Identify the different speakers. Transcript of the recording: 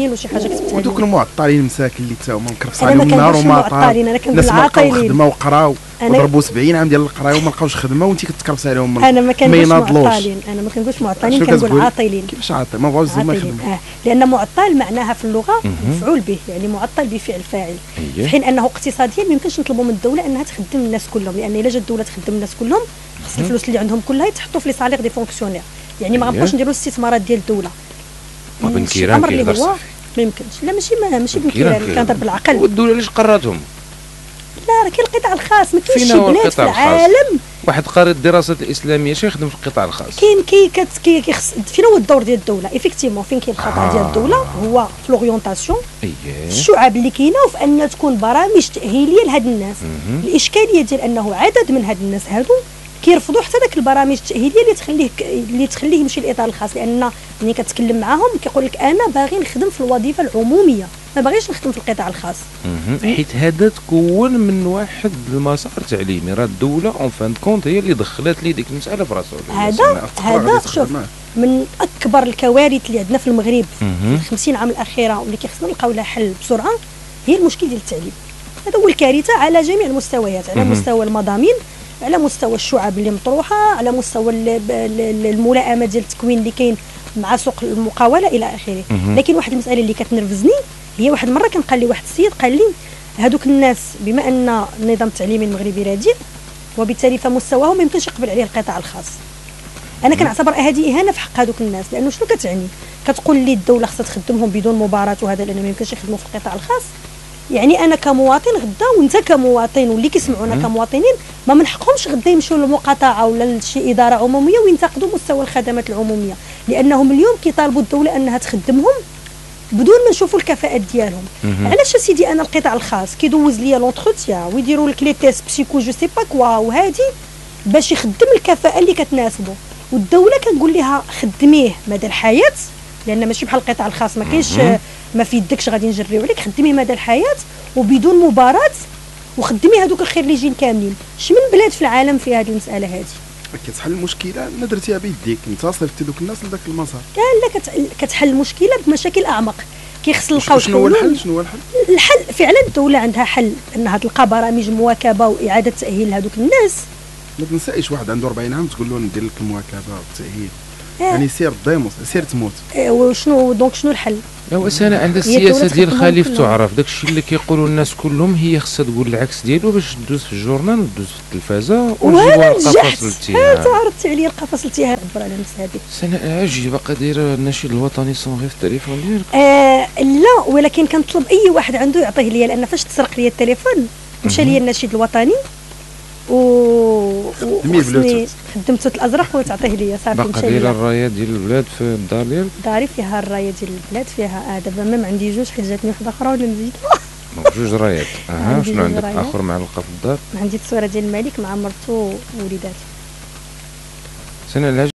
Speaker 1: وشي حاجه كتبتها.
Speaker 2: ودوك المعطلين مساكن اللي تا هما مكرفس
Speaker 1: عليهم
Speaker 2: النهار وما
Speaker 1: معطلين، انا كنقول
Speaker 2: الناس ما لقاو
Speaker 1: عاطلين.
Speaker 2: خدمه وقراو وضربوا 70 عام ديال القرايه وما لقاوش خدمه وانت كتكرفس عليهم.
Speaker 1: انا ما كنقولش معطلين، انا ما كنقولش معطلين، كنقول عاطلين.
Speaker 2: كيفاش عاطل؟ ما بغاوش هما يخدموا.
Speaker 1: لان معطل معناها في اللغه مفعول به، يعني معطل بفعل فاعل. في حين انه اقتصاديا ما يمكنش نطلبوا من الدوله انها تخدم الناس كلهم، لان الا جات الدوله تخدم الناس كلهم خص الفلوس اللي عندهم كلها يتحطوا في لي صالير دي فونكسيونير، يعني ما غنبقاوش نديروا الاستثمارات ديال الدوله.
Speaker 3: بن كيران كيهضر صافي
Speaker 1: ما يمكنش. لا ماشي بن كيران، كنهضر بالعقل.
Speaker 3: والدوله علاش قراتهم؟
Speaker 1: لا راه كاين القطاع الخاص، ما كاينش شي بلاد في العالم
Speaker 3: واحد قاري الدراسات الاسلاميه شي يخدم في القطاع الخاص.
Speaker 1: كاين كيخص فين هو الدور ديال الدوله؟ ايفيكتيفمون فين كاين الخطا ديال الدوله هو في لوريونطاسيون الشعب اللي كاينه، وفي ان تكون برامج تاهيليه لهاد الناس. الاشكاليه ديال انه عدد من هاد الناس هادو كيرفضوا حتى داك البرامج التاهيليه اللي تخليه يمشي للاطار الخاص، لان ملي كتكلم معاهم كيقول لك انا باغي نخدم في الوظيفه العموميه، ما باغيش نخدم في القطاع الخاص.
Speaker 3: حيت هذا تكون من واحد المسار تعليمي، راه الدوله اون فان كونت هي اللي دخلت لي ديك المساله في راسها.
Speaker 1: هذا شوف من اكبر الكوارث اللي عندنا في المغرب في 50 عام الاخيره، واللي كيخصنا نلقاو لها حل بسرعه، هي المشكل ديال التعليم. هذا هو الكارثه على جميع المستويات، على مستوى المضامين، على مستوى الشعب اللي مطروحه، على مستوى الملائمه ديال التكوين اللي كاين مع سوق المقاوله الى اخره. لكن واحد المساله اللي كتنرفزني هي واحد المره كان قال لي واحد السيد، قال لي هذوك الناس بما ان النظام التعليمي المغربي رديء وبالتالي فمستواهم ما يمكنش يقبل عليه القطاع الخاص. انا كنعتبر هذه اهانه في حق هذوك الناس، لانه شنو كتعني؟ كتقول لي الدوله خصها تخدمهم بدون مباراه وهذا لانه ما يمكنش يخدموا في القطاع الخاص. يعني انا كمواطن غدا وانت كمواطن واللي كيسمعونا كمواطنين ما من حقهمش غدا يمشيو للمقاطعه ولا لشي اداره عموميه وينتقدوا مستوى الخدمات العموميه، لانهم اليوم كيطالبوا الدوله انها تخدمهم بدون ما نشوفوا الكفاءات ديالهم. علاش سيدي انا القطاع الخاص كيدوز ليا لونتروتيان ويديروا لك لي تيست بسيكو جو سي با كوا وهادي باش يخدم الكفاءه اللي كتناسبه، والدوله كنقول لها خدميه مدى الحياه، لان ماشي بحال القطاع الخاص ما كاينش ما في يدكش غادي نجريو عليك، خدميه مدى الحياه وبدون مباراه، وخدمي هذوك الخريجين كاملين. شمن بلاد في العالم في هذه المساله هذه؟
Speaker 2: كتحل المشكله ما درتيها بيديك، انت صيفطتي دوك الناس لذاك المسار.
Speaker 1: لا كتحل المشكله بمشاكل اعمق. كيخص نلقاو
Speaker 2: شنو هو الحل؟
Speaker 1: الحل فعلا الدوله عندها حل انها تلقى برامج مواكبه واعاده تاهيل هذوك الناس.
Speaker 2: ما تنسايش واحد عنده 40 عام تقول له ندير لك المواكبه والتاهيل، يعني سير ديموس سير تموت.
Speaker 1: وشنو دونك شنو الحل؟
Speaker 3: ايوا سنه عند السياسه ديال خليفه تعرف داكشي اللي كيقولوا الناس كلهم، هي خصها تقول العكس ديالو باش تدوز في الجورنال وتدوز في التلفازه وتجيبوا القفص التيهان.
Speaker 1: تعرضتي عليا القفص التيهان عبر على نفس هذه
Speaker 3: سنه عجيبه باقا دايره النشيد الوطني صون غير في التليفون ديالك.
Speaker 1: لا ولكن كنطلب اي واحد عنده يعطيه ليا، لان فاش تسرق ليا التليفون مشى ليا النشيد الوطني خدمت الازرق وتعطيه ليا صافي.
Speaker 3: باقا دايره الرايه ديال البلاد في الدار ديالك؟
Speaker 1: داري فيها الرايه ديال البلاد، فيها دابا ما عندي جوج حيت جاتني وحده اخرى ولا نزيد
Speaker 3: جوج رايات. شنو عندك اخر معلقه في الدار؟
Speaker 1: عندي التصويره ديال الملك مع مرته ووليداته.
Speaker 3: سنه